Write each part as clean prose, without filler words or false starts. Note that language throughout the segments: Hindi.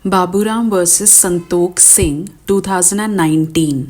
Baburam versus Santokh Singh 2019।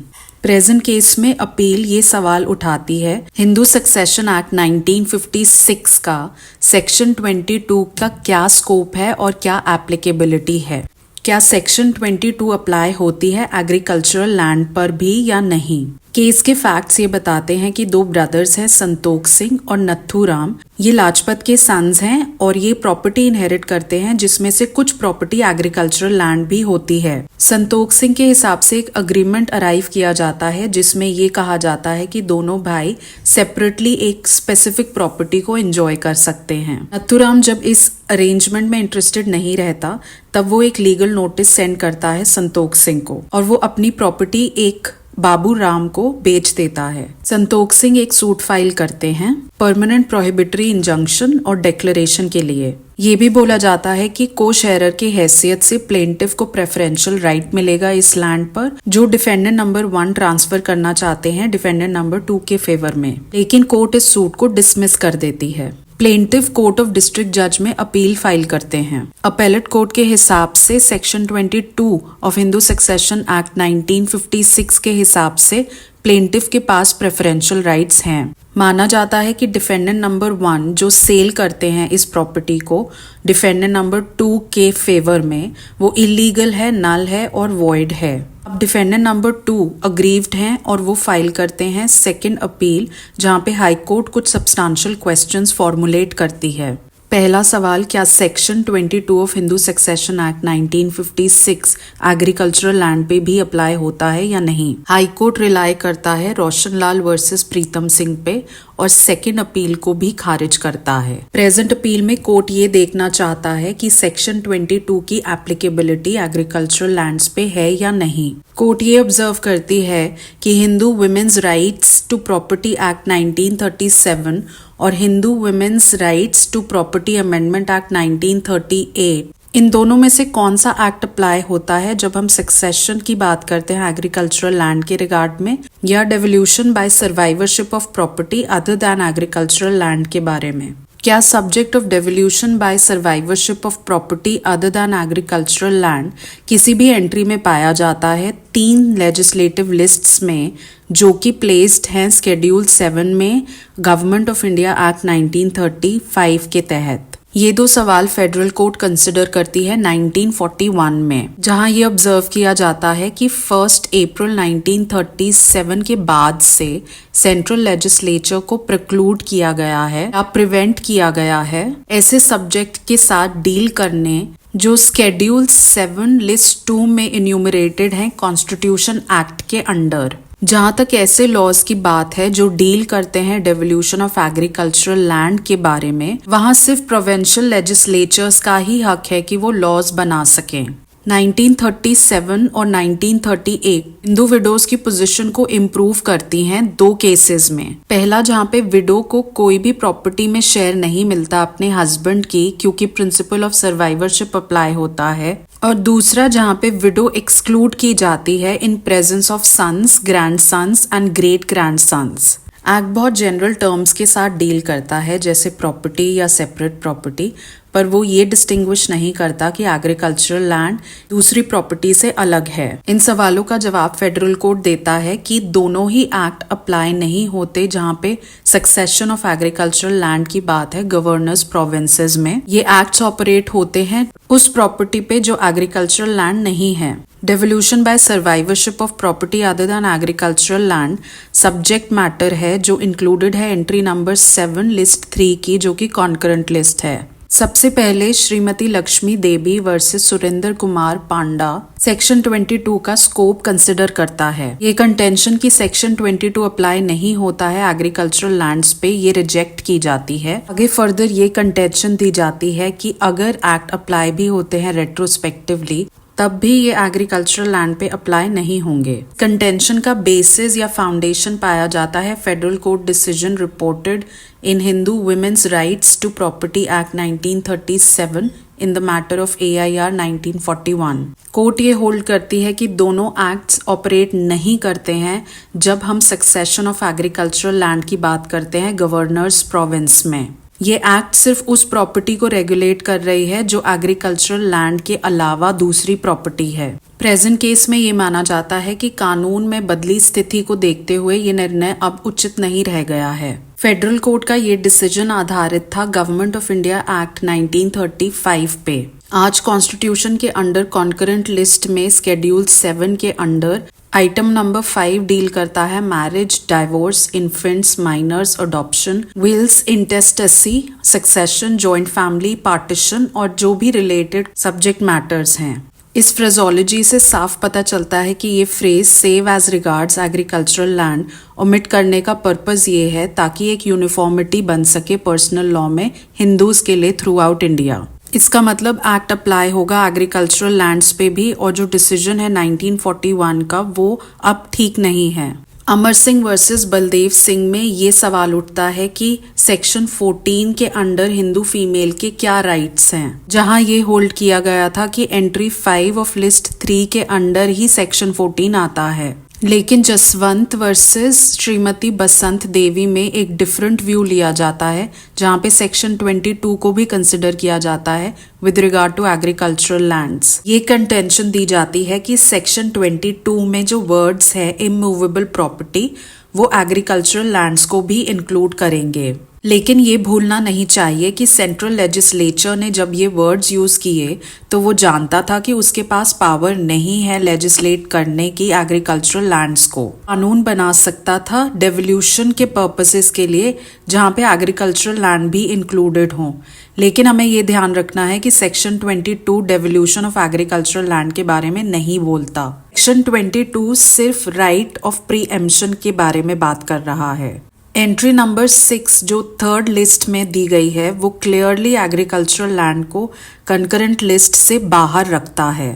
Present case में अपील ये सवाल उठाती है हिंदू सक्सेशन एक्ट 1956 का सेक्शन 22 का क्या स्कोप है और क्या एप्लीकेबिलिटी है। क्या सेक्शन 22 अप्लाई होती है एग्रीकल्चरल लैंड पर भी या नहीं। केस के फैक्ट्स ये बताते हैं कि दो ब्रदर्स हैं संतोख सिंह और नथुराम। ये लाजपत के सन्स हैं और ये प्रॉपर्टी इनहेरिट करते हैं जिसमें से कुछ प्रॉपर्टी एग्रीकल्चरल लैंड भी होती है। संतोख सिंह के हिसाब से एक अग्रीमेंट अराइव किया जाता है जिसमें ये कहा जाता है कि दोनों भाई सेपरेटली एक स्पेसिफिक प्रॉपर्टी को एंजॉय कर सकते हैं। नथुराम जब इस अरेंजमेंट में इंटरेस्टेड नहीं रहता तब वो एक लीगल नोटिस सेंड करता है संतोख सिंह को और वो अपनी प्रॉपर्टी एक बाबू राम को बेच देता है। संतोख सिंह एक सूट फाइल करते हैं परमानेंट प्रोहिबिटरी इंजंक्शन और डिक्लेरेशन के लिए। ये भी बोला जाता है कि को शेयरर की हैसियत से प्लेंटिफ को प्रेफरेंशियल राइट मिलेगा इस लैंड पर जो डिफेंडेंट नंबर 1 ट्रांसफर करना चाहते हैं डिफेंडेंट नंबर 2 के फेवर में, लेकिन कोर्ट इस सूट को डिसमिस कर देती है। प्लेंटिफ कोर्ट ऑफ डिस्ट्रिक्ट जज में अपील फाइल करते हैं। अपेलेट कोर्ट के हिसाब से section 22 of Hindu succession act 1956 के हिसाब से प्लेंटिफ के पास प्रेफरेंशियल राइट्स हैं। माना जाता है कि डिफेंडेंट नंबर 1 जो सेल करते हैं इस प्रॉपर्टी को डिफेंडेंट नंबर 2 के फेवर में वो इलीगल है, नल है और वॉइड है। अब डिफेंडेंट नंबर 2 अग्रीव्ड हैं और वो फाइल करते हैं सेकंड अपील जहां पे हाई कोर्ट कुछ सब्सटेंशियल क्वेश्चंस फॉर्मुलेट करती है। पहला सवाल, क्या section 22 of Hindu succession act 1956 agricultural land पे भी अप्लाई होता है या नहीं। हाई कोर्ट रिलाई करता है रोशनलाल वर्सेस प्रीतम सिंह पे और सेकंड अपील को भी खारिज करता है। प्रेजेंट अपील में कोर्ट ये देखना चाहता है कि सेक्शन 22 की एप्लीकेबिलिटी एग्रीकल्चरल लैंड्स पे है या नहीं। कोर्ट ये ऑब्जर्व करती है कि Hindu women's rights to property act 1937 और Hindu women's rights to property amendment act 1938 इन दोनों में से कौन सा एक्ट अप्लाई होता है जब हम सक्सेशन की बात करते हैं एग्रीकल्चरल लैंड के रिगार्ड में, या devolution by survivorship of property other than agricultural land के बारे में। क्या subject of devolution by survivorship of property other than agricultural land किसी भी एंट्री में पाया जाता है 3 लेजिस्लेटिव लिस्ट्स में जो कि प्लेस्ड हैं शेड्यूल 7 में गवर्नमेंट ऑफ इंडिया एक्ट 1935 के तहत। ये दो सवाल फेडरल कोर्ट कंसिडर करती है 1941 में, जहां ये ऑब्जर्व किया जाता है कि 1 अप्रैल 1937 के बाद से सेंट्रल लेजिस्लेचर को प्रिक्लूड किया गया है या प्रिवेंट किया गया है ऐसे सब्जेक्ट के साथ डील करने जो शेड्यूल 7 लिस्ट 2 में इन्यूमरेटेड हैं कॉन्स्टिट्यूशन एक्ट के अंडर। जहां तक ऐसे लॉज की बात है जो डील करते हैं डेवोल्यूशन ऑफ एग्रीकल्चरल लैंड के बारे में, वहां सिर्फ प्रोविंशियल लेजिस्लेचर्स का ही हक है कि वो लॉज बना सकें। 1937 और 1938 हिंदू विडोज की पोजीशन को इम्प्रूव करती हैं 2 केसेस में। पहला, जहां पे विडो को कोई भी प्रॉपर्टी में शेयर नहीं मिलता अपने हस्बैंड की क्योंकि प्रिंसिपल ऑफ सर्वाइवरशिप अप्लाई होता है, और दूसरा जहां पे विडो एक्सक्लूड की जाती है in presence of sons, grandsons and great grandsons. Act बहुत जनरल टर्म्स के साथ डील करता है जैसे प्रॉपर्टी या सेपरेट प्रॉपर्टी, पर वो ये डिस्टिंग्विश नहीं करता कि एग्रीकल्चरल लैंड दूसरी प्रॉपर्टी से अलग है। इन सवालों का जवाब फेडरल कोर्ट देता है कि दोनों ही एक्ट अप्लाई नहीं होते जहां पे सक्सेशन ऑफ एग्रीकल्चरल लैंड की बात है गवर्नर्स प्रोविंसेस में। ये एक्ट्स ऑपरेट होते हैं उस प्रॉपर्टी पे जो एग्रीकल्चरल लैंड नहीं है। Devolution by survivorship of property other than agricultural land subject matter है जो इंक्लूडेड है एंट्री नंबर 7 लिस्ट 3 की, जो कि कॉन्करेंट लिस्ट है। सबसे पहले श्रीमती लक्ष्मी देवी वर्सेस सुरेंद्र कुमार पांडा सेक्शन 22 का स्कोप कंसिडर करता है। ये कंटेंशन की सेक्शन 22 अप्लाई नहीं होता है एग्रीकल्चरल लैंड्स पे, ये रिजेक्ट की जाती है। आगे फर्दर ये कंटेंशन दी जाती है कि अगर एक्ट अप्लाई भी होते हैं रेट्रोस्पेक्टिवली तब भी ये एग्रीकल्चरल लैंड पे अप्लाई नहीं होंगे। कंटेंशन का बेसिस या फाउंडेशन पाया जाता है federal court decision reported in Hindu women's rights to property act 1937 in the matter of AIR 1941। Court ये होल्ड करती है कि दोनों एक्ट्स ऑपरेट नहीं करते हैं जब हम सक्सेशन ऑफ एग्रीकल्चरल लैंड की बात करते हैं गवर्नर्स प्रोविंस में। ये एक्ट सिर्फ उस प्रॉपर्टी को रेगुलेट कर रही है जो एग्रीकल्चरल लैंड के अलावा दूसरी प्रॉपर्टी है। प्रेजेंट केस में ये माना जाता है कि कानून में बदली स्थिति को देखते हुए ये निर्णय अब उचित नहीं रह गया है। फेडरल कोर्ट का ये डिसीजन आधारित था गवर्नमेंट ऑफ इंडिया एक्ट 1935 पे। आज कॉन्स्टिट्यूशन के अंडर कॉन्करेंट लिस्ट में स्केड्यूल 7 के अंडर आइटम नंबर 5 डील करता है marriage, divorce, infants, minors, adoption, wills, intestacy, succession, joint family, partition और जो भी रिलेटेड सब्जेक्ट मैटर्स हैं। इस फ्रेजोलॉजी से साफ पता चलता है कि ये phrase save as regards agricultural land omit करने का पर्पस ये है ताकि एक यूनिफॉर्मिटी बन सके पर्सनल लॉ में हिंदूज के लिए थ्रू आउट इंडिया। इसका मतलब एक्ट अप्लाई होगा एग्रीकल्चरल लैंड्स पे भी, और जो डिसीजन है 1941 का वो अब ठीक नहीं है। अमर सिंह वर्सेस बलदेव सिंह में ये सवाल उठता है कि सेक्शन 14 के अंडर हिंदू फीमेल के क्या राइट्स हैं, जहां ये होल्ड किया गया था कि एंट्री 5 ऑफ लिस्ट 3 के अंडर ही सेक्शन 14 आता है। लेकिन जसवंत वर्सेस श्रीमती बसंत देवी में एक डिफरेंट व्यू लिया जाता है, जहां पे सेक्शन 22 को भी कंसिडर किया जाता है with regard to agricultural lands. ये कंटेंशन दी जाती है कि सेक्शन 22 में जो वर्ड्स है इमूवेबल प्रॉपर्टी वो एग्रीकल्चरल लैंड्स को भी इंक्लूड करेंगे। लेकिन ये भूलना नहीं चाहिए कि सेंट्रल लेजिस्लेचर ने जब ये वर्ड्स यूज किए तो वो जानता था कि उसके पास पावर नहीं है लेजिस्लेट करने की एग्रीकल्चरल लैंड्स को। कानून बना सकता था डेवोल्यूशन के पर्पसेस के लिए जहाँ पे एग्रीकल्चरल लैंड भी इंक्लूडेड हो, लेकिन हमें ये ध्यान रखना है कि section 22 devolution of agricultural land के बारे में नहीं बोलता। सेक्शन 22 सिर्फ राइट ऑफ प्रीएम्पशन के बारे में बात कर रहा है। एंट्री नंबर 6 जो थर्ड लिस्ट में दी गई है वो क्लियरली एग्रीकल्चरल लैंड को कंकरेंट लिस्ट से बाहर रखता है।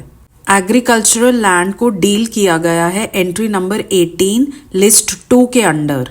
एग्रीकल्चरल लैंड को डील किया गया है एंट्री नंबर 18 लिस्ट 2 के अंडर,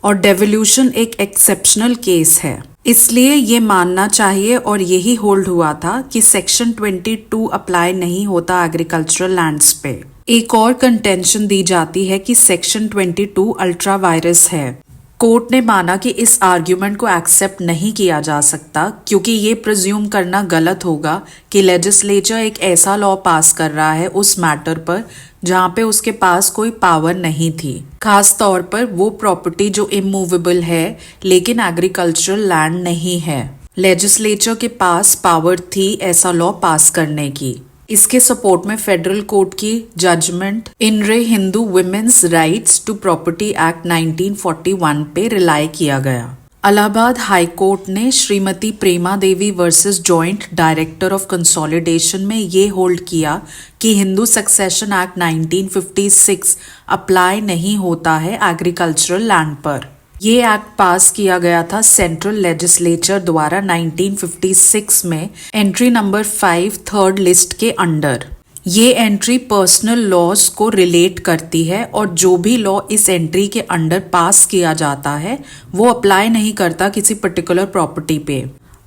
और डेवोल्यूशन एक एक्सेप्शनल केस है, इसलिए ये मानना चाहिए और यही होल्ड हुआ था कि सेक्शन 22 अप्लाई नहीं होता एग्रीकल्चरल लैंड्स पे। एक और कंटेंशन दी जाती है कि सेक्शन 22 अल्ट्रा वायरस है। कोर्ट ने माना कि इस आर्ग्यूमेंट को एक्सेप्ट नहीं किया जा सकता क्योंकि ये प्रिज्यूम करना गलत होगा कि लेजिस्लेचर एक ऐसा लॉ पास कर रहा है उस मैटर पर जहाँ पे उसके पास कोई पावर नहीं थी, खास तौर पर वो प्रॉपर्टी जो इमूवेबल है लेकिन एग्रीकल्चरल लैंड नहीं है। लेजिस्लेचर के पास पावर थी ऐसा लॉ पास करने की। इसके सपोर्ट में फेडरल कोर्ट की judgment in re Hindu women's rights to property act 1941 पे रिलाई किया गया। इलाहाबाद हाई कोर्ट ने Shrimati Prema Devi versus joint director of consolidation में ये होल्ड किया कि हिंदू सक्सेशन एक्ट 1956 अप्लाई नहीं होता है एग्रीकल्चरल लैंड पर। ये एक्ट पास किया गया था सेंट्रल लेजिस्लेचर द्वारा 1956 में एंट्री नंबर 5 थर्ड लिस्ट के अंडर। ये एंट्री पर्सनल लॉज को रिलेट करती है और जो भी लॉ इस एंट्री के अंडर पास किया जाता है वो अप्लाई नहीं करता किसी पर्टिकुलर प्रॉपर्टी पे।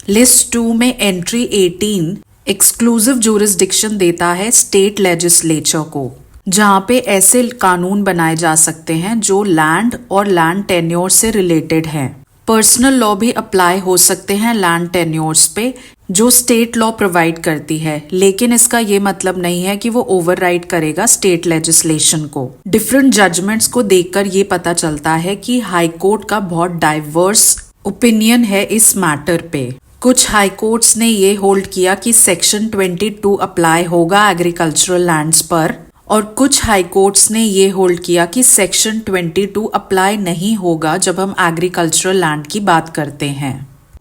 लिस्ट 2 में एंट्री 18 एक्सक्लूसिव ज्यूरिसडिक्शन देता है स्टेट लेजिस्लेचर को, जहाँ पे ऐसे कानून बनाए जा सकते हैं जो लैंड और लैंड टेन्योर से रिलेटेड हैं। पर्सनल लॉ भी अप्लाई हो सकते हैं लैंड टेन्योर्स पे जो स्टेट लॉ प्रोवाइड करती है, लेकिन इसका ये मतलब नहीं है कि वो ओवरराइड करेगा स्टेट लेजिस्लेशन को। डिफरेंट जजमेंट्स को देखकर ये पता चलता है कि हाई कोर्ट का बहुत डाइवर्स ओपिनियन है इस मैटर पे। कुछ हाई कोर्ट्स ने ये होल्ड किया कि सेक्शन 22 अप्लाई होगा एग्रीकल्चरल लैंड्स पर, और कुछ हाई कोर्ट्स ने ये होल्ड किया कि सेक्शन 22 अप्लाई नहीं होगा जब हम एग्रीकल्चरल लैंड की बात करते हैं।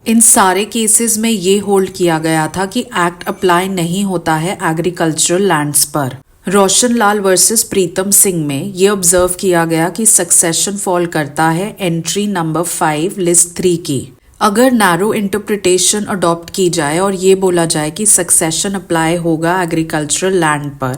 इन सारे केसेस में ये होल्ड किया गया था कि एक्ट अप्लाई नहीं होता है एग्रीकल्चरल लैंड्स पर। रोशन लाल वर्सेस प्रीतम सिंह में ये ऑब्जर्व किया गया कि सक्सेशन फॉल करता है एंट्री नंबर 5 लिस्ट 3 की। अगर नैरो इंटरप्रिटेशन अडॉप्ट की जाए और ये बोला जाए कि सक्सेशन अप्लाई होगा एग्रीकल्चरल लैंड पर,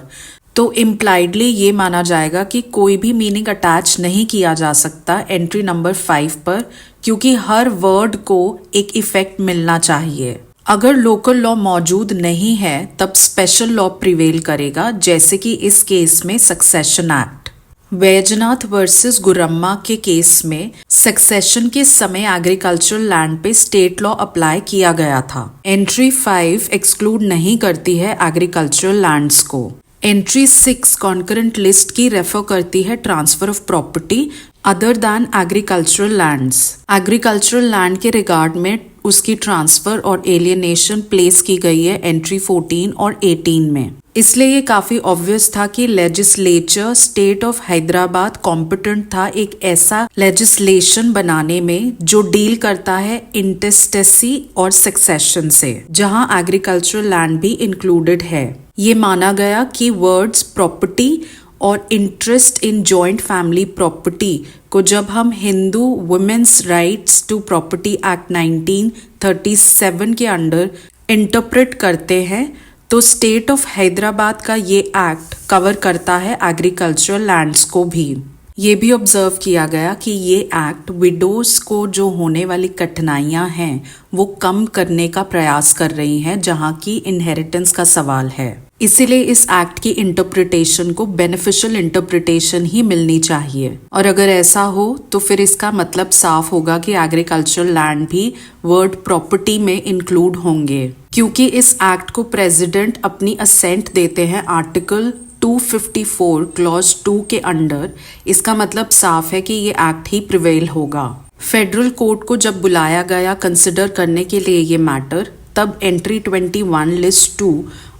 तो इम्प्लाइडली ये माना जाएगा कि कोई भी मीनिंग अटैच नहीं किया जा सकता एंट्री नंबर 5 पर, क्योंकि हर वर्ड को एक इफेक्ट मिलना चाहिए। अगर लोकल लॉ मौजूद नहीं है तब स्पेशल लॉ प्रिवेल करेगा, जैसे कि इस केस में सक्सेशन एक्ट। वैजनाथ वर्सेस गुरम्मा के केस में सक्सेशन के समय एग्रीकल्चरल लैंड पे स्टेट लॉ अप्लाई किया गया था। एंट्री 5 एक्सक्लूड नहीं करती है एग्रीकल्चरल लैंड्स को। एंट्री 6 कॉन्करेंट लिस्ट की रेफर करती है transfer of property other than agricultural lands. Agricultural land के रिगार्ड में उसकी ट्रांसफर और एलियनेशन प्लेस की गई है एंट्री 14 और 18 में। इसलिए ये काफी ऑब्वियस था कि legislature state of Hyderabad competent था एक ऐसा लेजिस्लेशन बनाने में जो डील करता है इंटेस्टेसी और सक्सेशन से, जहां एग्रीकल्चरल लैंड भी इंक्लूडेड है। ये माना गया कि वर्ड्स प्रॉपर्टी और interest in joint family property को जब हम Hindu women's rights to property act 1937 के अंडर इंटरप्रेट करते हैं तो स्टेट ऑफ हैदराबाद का ये एक्ट कवर करता है एग्रीकल्चरल लैंड्स को भी। ये भी ऑब्जर्व किया गया कि ये एक्ट विडोज को जो होने वाली कठिनाइयां हैं वो कम करने का प्रयास कर रही हैं, जहां की इनहेरिटेंस का सवाल है। इसीलिए इस एक्ट की इंटरप्रिटेशन को बेनिफिशियल इंटरप्रिटेशन ही मिलनी चाहिए, और अगर ऐसा हो तो फिर इसका मतलब साफ होगा कि एग्रीकल्चरल लैंड भी वर्ड प्रॉपर्टी में इंक्लूड होंगे, क्योंकि इस एक्ट को प्रेसिडेंट अपनी असेंट देते हैं आर्टिकल 254 क्लॉज 2 के अंडर। इसका मतलब साफ है कि ये एक्ट ही प्रिवेल होगा। फेडरल कोर्ट को जब बुलाया गया कंसिडर करने के लिए ये मैटर, तब entry 21 list 2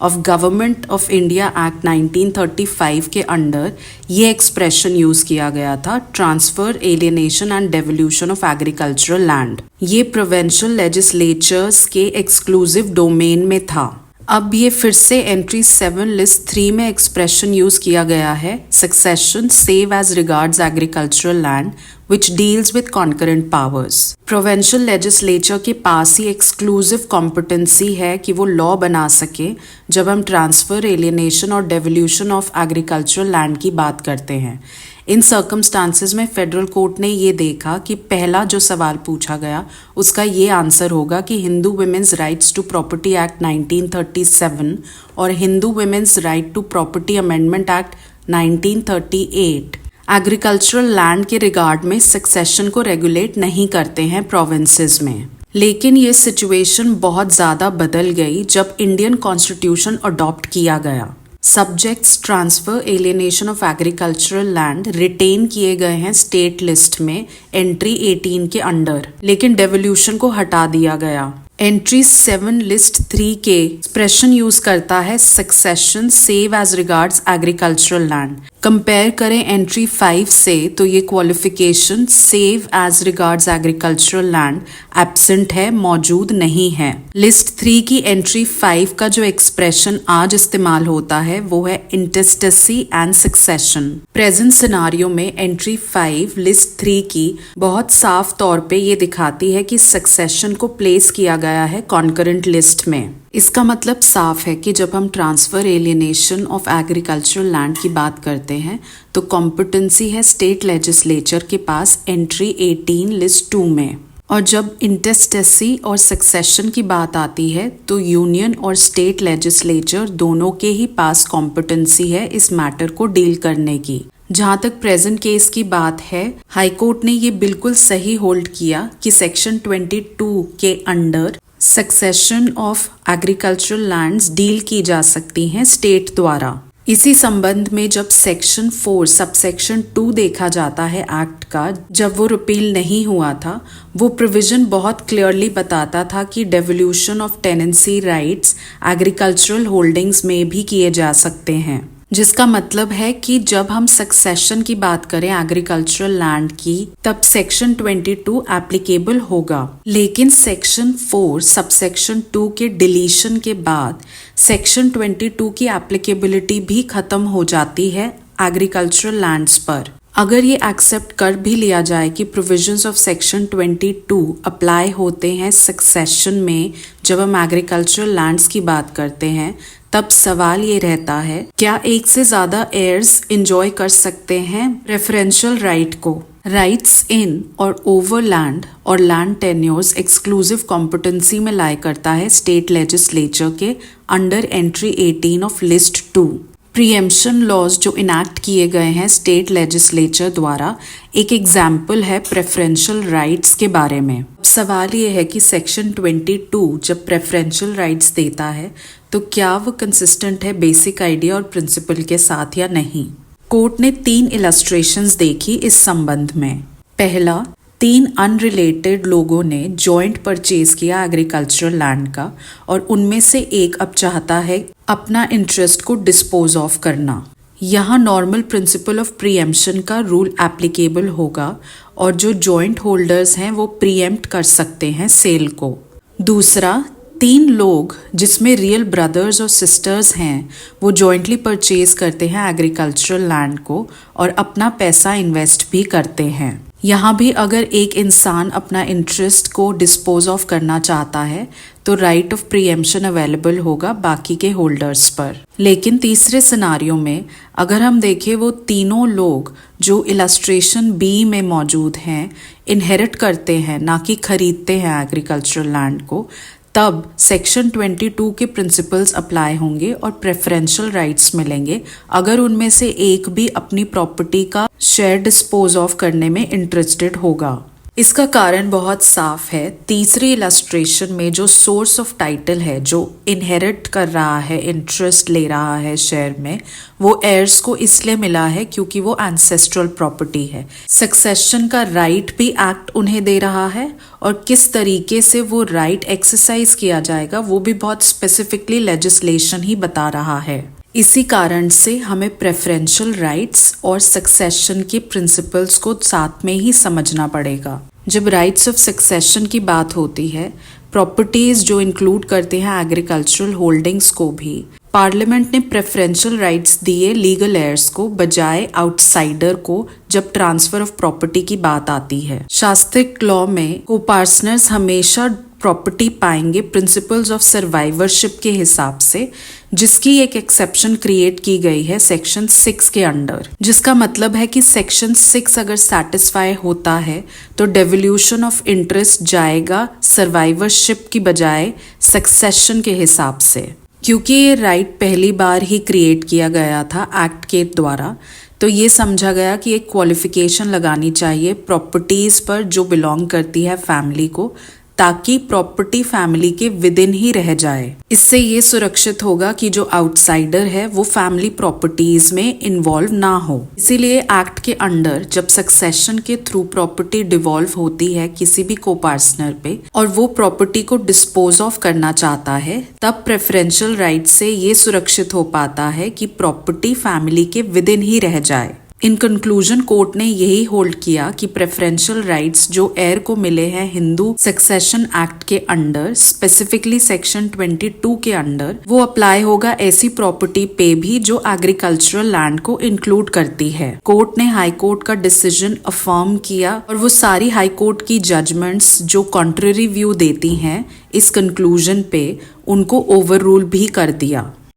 of government of India act 1935 के अंडर ये एक्सप्रेशन यूज किया गया था, transfer alienation and devolution of agricultural land. ये प्रोविंशियल लेजिस्लेचर्स के एक्सक्लूसिव डोमेन में था। अब ये फिर से एंट्री 7 लिस्ट 3 में एक्सप्रेशन यूज किया गया है, succession save as regards agricultural land which deals with concurrent powers। Provincial legislature के पास ही एक्सक्लूसिव कॉम्पिटेंसी है कि वो लॉ बना सके जब हम ट्रांसफर एलियनेशन और डेवोल्यूशन ऑफ एग्रीकल्चरल लैंड की बात करते हैं। इन सर्कमस्टांसेस में फेडरल कोर्ट ने ये देखा कि पहला जो सवाल पूछा गया उसका ये आंसर होगा कि Hindu women's rights to property act 1937 और Hindu women's right to property amendment act 1938 agricultural land के रिगार्ड में सक्सेशन को रेगुलेट नहीं करते हैं प्रोविंसेस में। लेकिन ये सिचुएशन बहुत ज़्यादा बदल गई जब इंडियन कॉन्स्टिट्यूशन अडॉप्ट किया गया। Subjects transfer alienation of agricultural land retain किए गए हैं स्टेट लिस्ट में एंट्री 18 के अंडर, लेकिन डेवोल्यूशन को हटा दिया गया। एंट्री 7 लिस्ट 3 के एक्सप्रेशन यूज करता है succession save as regards agricultural land. Compare करें एंट्री 5 से तो ये qualification save as regards agricultural land absent है, मौजूद नहीं है। लिस्ट 3 की एंट्री 5 का जो एक्सप्रेशन आज इस्तेमाल होता है वो है इंटेस्टेसी एंड सक्सेशन। प्रेजेंट सिनारियो में एंट्री 5 लिस्ट 3 की बहुत साफ तौर पे ये दिखाती है कि सक्सेशन को प्लेस किया गया है कॉन्करेंट लिस्ट में। इसका मतलब साफ है कि जब हम transfer alienation of agricultural land की बात करते हैं तो कॉम्पिटेंसी है स्टेट लेजिस्लेचर के पास एंट्री 18 लिस्ट 2 में, और जब इंटेस्टेसी और सक्सेशन की बात आती है तो यूनियन और स्टेट लेजिस्लेचर दोनों के ही पास कॉम्पिटेंसी है इस मैटर को डील करने की। जहां तक प्रेजेंट केस की बात है, हाई कोर्ट ने ये बिल्कुल सही होल्ड किया कि सेक्शन 22 के under succession of agricultural lands deal की जा सकती हैं स्टेट द्वारा। इसी संबंध में जब सेक्शन 4 सबसेक्शन 2 देखा जाता है एक्ट का, जब वो रिपील नहीं हुआ था, वो प्रोविजन बहुत क्लियरली बताता था कि devolution of tenancy rights agricultural holdings में भी किए जा सकते हैं, जिसका मतलब है कि जब हम सक्सेशन की बात करें एग्रीकल्चरल लैंड की तब सेक्शन 22 एप्लीकेबल होगा। लेकिन सेक्शन 4 सबसेक्शन 2 के डिलीशन के बाद सेक्शन 22 की एप्लीकेबिलिटी भी खत्म हो जाती है एग्रीकल्चरल लैंड्स पर। अगर ये एक्सेप्ट कर भी लिया जाए कि प्रोविजंस ऑफ सेक्शन 22 अप्लाई होते हैं सक्सेशन में जब हम एग्रीकल्चरल लैंड्स की बात करते हैं, तब सवाल ये रहता है क्या एक से ज्यादा एयर्स इंजॉय कर सकते हैं प्रेफरेंशियल राइट को। राइट्स इन और ओवर लैंड और लैंड टेन्योर्स एक्सक्लूसिव कॉम्पिटेंसी में लाई करता है स्टेट लेजिस्लेचर के under entry 18 of list 2। Preemption laws जो इनैक्ट किए गए हैं स्टेट लेजिस्लेचर द्वारा, एक एग्जाम्पल है प्रेफरेंशियल राइट्स के बारे में। सवाल ये है कि सेक्शन 22 जब प्रेफरेंशियल राइट्स देता है तो क्या वो कंसिस्टेंट है बेसिक आइडिया और प्रिंसिपल के साथ या नहीं। कोर्ट ने 3 इलस्ट्रेशंस देखी इस संबंध में। पहला, 3 अनरिलेटेड लोगों ने जॉइंट परचेज किया एग्रीकल्चरल लैंड का और उनमें से एक अब चाहता है अपना इंटरेस्ट को डिस्पोज ऑफ करना। यहाँ नॉर्मल प्रिंसिपल ऑफ प्रीएम्पशन का रूल एप्लीकेबल होगा और जो जॉइंट होल्डर्स हैं वो प्रीएम्प्ट कर सकते हैं सेल को। दूसरा, 3 लोग जिसमें रियल ब्रदर्स और सिस्टर्स हैं वो जॉइंटली परचेज करते हैं एग्रीकल्चरल लैंड को और अपना पैसा इन्वेस्ट भी करते हैं। यहाँ भी अगर एक इंसान अपना इंटरेस्ट को डिस्पोज ऑफ करना चाहता है तो राइट ऑफ प्रीएम्पशन अवेलेबल होगा बाकी के होल्डर्स पर। लेकिन तीसरे सिनारियो में अगर हम देखें वो तीनों लोग जो इलस्ट्रेशन बी में मौजूद हैं इनहेरिट करते हैं ना कि खरीदते हैं एग्रीकल्चरल लैंड को, तब सेक्शन 22 के प्रिंसिपल्स अप्लाई होंगे और प्रेफरेंशियल राइट्स मिलेंगे अगर उनमें से एक भी अपनी प्रॉपर्टी का शेयर डिस्पोज ऑफ करने में इंटरेस्टेड होगा। इसका कारण बहुत साफ है। तीसरी इलस्ट्रेशन में जो सोर्स ऑफ टाइटल है, जो इनहेरिट कर रहा है, इंटरेस्ट ले रहा है शेयर में, वो एयर्स को इसलिए मिला है क्योंकि वो एंसेस्ट्रल प्रॉपर्टी है। सक्सेशन का राइट भी एक्ट उन्हें दे रहा है और किस तरीके से वो राइट एक्सरसाइज किया जाएगा वो भी बहुत स्पेसिफिकली लेजिस्लेशन ही बता रहा है। इसी कारण से हमें प्रेफरेंशियल राइट्स और सक्सेशन के प्रिंसिपल्स को साथ में ही समझना पड़ेगा। जब राइट्स ऑफ सक्सेशन की बात होती है, प्रॉपर्टीज जो इंक्लूड करते हैं एग्रीकल्चरल होल्डिंग्स को भी, पार्लियामेंट ने प्रेफरेंशियल राइट्स दिए लीगल एयर्स को बजाय आउटसाइडर को जब ट्रांसफर ऑफ प्रॉपर्टी की बात आती है। शास्त्रिक लॉ में को-पार्टनर्स हमेशा प्रॉपर्टी पाएंगे प्रिंसिपल्स ऑफ सर्वाइवरशिप के हिसाब से, जिसकी एक एक्सेप्शन क्रिएट की गई है सेक्शन 6 के अंडर, जिसका मतलब है कि सेक्शन 6 अगर सेटिस्फाई होता है तो डेवोल्यूशन ऑफ इंटरेस्ट जाएगा सर्वाइवरशिप की बजाय सक्सेशन के हिसाब से। क्योंकि ये राइट पहली बार ही क्रिएट किया गया था एक्ट के द्वारा, तो ये समझा गया कि एक क्वालिफिकेशन लगानी चाहिए प्रॉपर्टीज पर जो बिलोंग करती है फैमिली को, ताकि प्रॉपर्टी फैमिली के विद इन ही रह जाए। इससे ये सुरक्षित होगा कि जो आउटसाइडर है वो फैमिली प्रॉपर्टीज में इन्वॉल्व ना हो। इसीलिए एक्ट के अंडर जब सक्सेशन के थ्रू प्रॉपर्टी डिवॉल्व होती है किसी भी को-पार्टनर पे और वो प्रॉपर्टी को डिस्पोज ऑफ करना चाहता है, तब प्रेफरेंशियल राइट से ये सुरक्षित हो पाता है कि प्रॉपर्टी फैमिली के विद इन ही रह जाए। इन कंक्लूजन कोर्ट ने यही होल्ड किया कि प्रेफरेंशियल राइट्स जो एयर को मिले हैं हिंदू सक्सेशन एक्ट के अंडर, स्पेसिफिकली सेक्शन 22 के अंडर, वो अप्लाई होगा ऐसी प्रॉपर्टी पे भी जो एग्रीकल्चरल लैंड को इंक्लूड करती है। कोर्ट ने हाई कोर्ट का डिसीजन अफर्म किया और वो सारी हाई कोर्ट की जजमेंट्स जो कॉन्ट्ररी व्यू देती हैं इस कंक्लूजन पे, उनको ओवररूल भी कर दिया।